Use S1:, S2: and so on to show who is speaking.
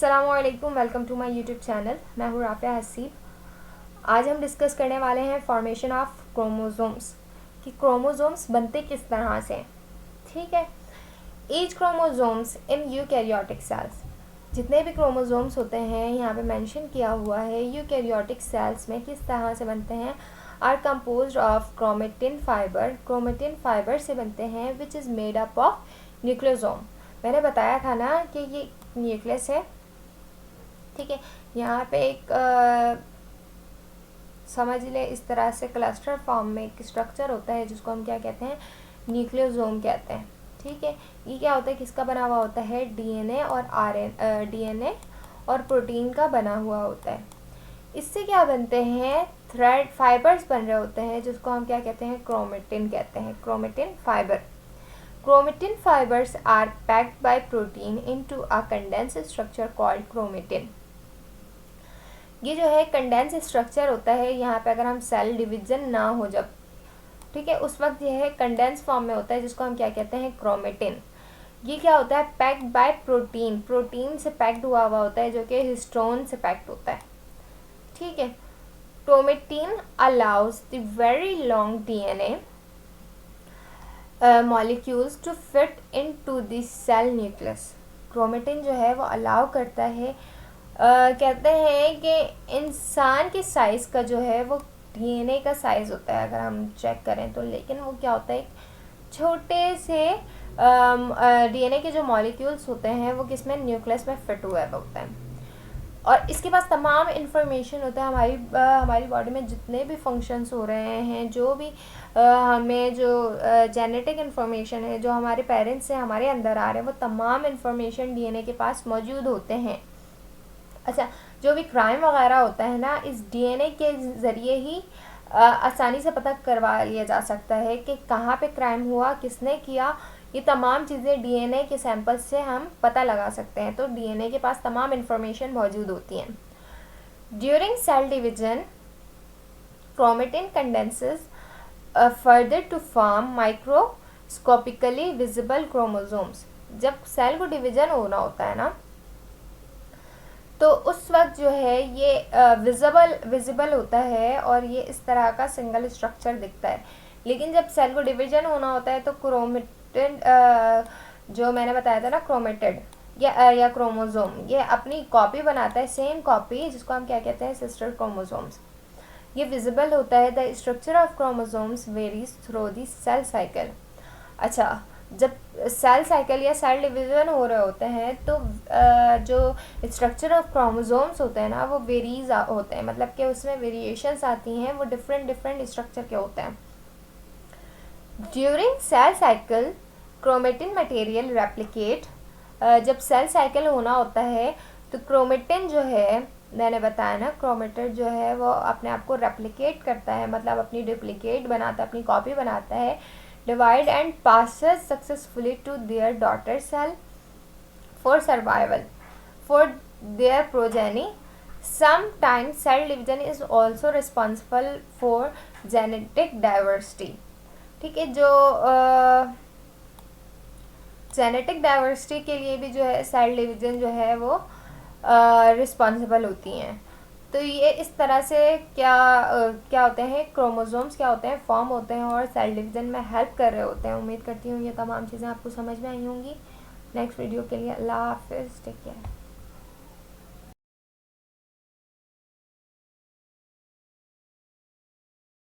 S1: अस्सलामुअलैकुम, welcome to my YouTube channel. मैं हूँ राफिया हसीब। आज हम डिस्कस करने वाले हैं फॉर्मेशन ऑफ क्रोमोसोम्स कि क्रोमोसोम्स बनते किस तरह से। ठीक है, each chromosomes in eukaryotic cells, जितने भी क्रोमोसोम्स होते हैं यहाँ पे मेंशन किया हुआ है यूकैरियोटिक सेल्स में किस तरह से बनते हैं, are composed of chromatin fibre. Chromatin fibre से बनते हैं which is made up of nucleosome. मैंने बताया था ना कि ये न्यूक्लियस है। ठीक है, यहाँ पे एक समझ ले इस तरह से क्लस्टर फॉर्म में एक स्ट्रक्चर होता है जिसको हम क्या कहते हैं, न्यूक्लियोसोम कहते हैं। ठीक है, ये क्या होता है, किसका बना हुआ होता है, डीएनए और डीएनए और प्रोटीन का बना हुआ होता है। इससे क्या बनते हैं, थ्रेड फाइबर्स बन रहे होते हैं जिसको हम क्या कहते हैं, क्रोमेटिन कहते हैं, chromatin fibre. Chromatin fibers are packed by protein into a condensed structure called chromatin. ये जो है कंडेंस स्ट्रक्चर होता है। यहाँ पे अगर हम सेल डिवीजन ना हो जब, ठीक है, उस वक्त ये है कंडेंस फॉर्म में होता है जिसको हम क्या कहते हैं, क्रोमेटिन। ये क्या होता है, पैक्ड बाय प्रोटीन, प्रोटीन से पैक्ड हुआ हुआ होता है जो कि हिस्टोन से पैक्ड होता है। ठीक है, chromatin allows the very long DNA molecules to fit into the cell nucleus. Chromatin जो है वो अलाउ करता है, कहते हैं कि इंसान के साइज़ का जो है वो डीएनए का साइज़ होता है अगर हम चेक करें तो, लेकिन वो क्या होता है, छोटे से डीएनए के जो मॉलिक्यूल्स होते हैं वो किस में, न्यूक्लियस में फिट हुआ होता है और इसके पास तमाम इन्फॉर्मेशन होता है। हमारी बॉडी में जितने भी फंक्शंस हो रहे हैं, जो भी हमें जो जेनेटिक इन्फॉर्मेशन है जो हमारे पेरेंट्स से हमारे अंदर आ रहे हैं, वो तमाम इन्फॉर्मेशन डीएनए के पास मौजूद होते हैं। अच्छा, जो भी क्राइम वगैरह होता है ना, इस डीएनए के ज़रिए ही आसानी से पता करवा लिया जा सकता है कि कहाँ पे क्राइम हुआ, किसने किया। ये तमाम चीज़ें डीएनए के सैंपल से हम पता लगा सकते हैं। तो डीएनए के पास तमाम इन्फॉर्मेशन मौजूद होती हैं। During cell division chromatin condenses further to form microscopically visible chromosomes. जब सेल को डिवीजन होना होता है ना, तो उस वक्त जो है ये विजिबल होता है और ये इस तरह का सिंगल स्ट्रक्चर दिखता है। लेकिन जब सेल को डिवीजन होना होता है तो क्रोमेटिन जो मैंने बताया था ना, क्रोमेटिड या क्रोमोसोम, ये अपनी कॉपी बनाता है, सेम कॉपी, जिसको हम क्या कहते हैं, सिस्टर क्रोमोसोम्स। ये विजिबल होता है। The structure of chromosomes varies through the cell cycle. अच्छा, जब सेल साइकिल या सेल डिवीज़न हो रहे होते हैं तो जो स्ट्रक्चर ऑफ क्रोमोसोम्स होते हैं ना, वो वेरीज होते हैं, मतलब कि उसमें वेरिएशंस आती हैं, वो डिफरेंट स्ट्रक्चर के होते हैं। During cell cycle chromatin material replicate. जब सेल साइकिल होना होता है तो क्रोमेटिन जो है, मैंने बताया ना, क्रोमेटिन जो है वो अपने आप को रेप्लिकेट करता है, मतलब अपनी डुप्लीकेट बनाता है, अपनी कॉपी बनाता है, divide and passes successfully to their daughter cell for survival for their progeny. Sometimes cell division is also responsible for genetic diversity. ठीक है, जो जेनेटिक डाइवर्सिटी के लिए भी जो है सेल डिवीजन जो है वो रिस्पॉन्सिबल होती हैं। तो ये इस तरह से क्या होते हैं, क्रोमोसोम्स क्या होते हैं, फॉर्म होते हैं और सेल डिवीज़न में हेल्प कर रहे होते हैं। उम्मीद करती हूँ ये तमाम चीज़ें आपको समझ में आई होंगी। नेक्स्ट वीडियो के लिए अल्लाह हाफिज़, टेक केयर।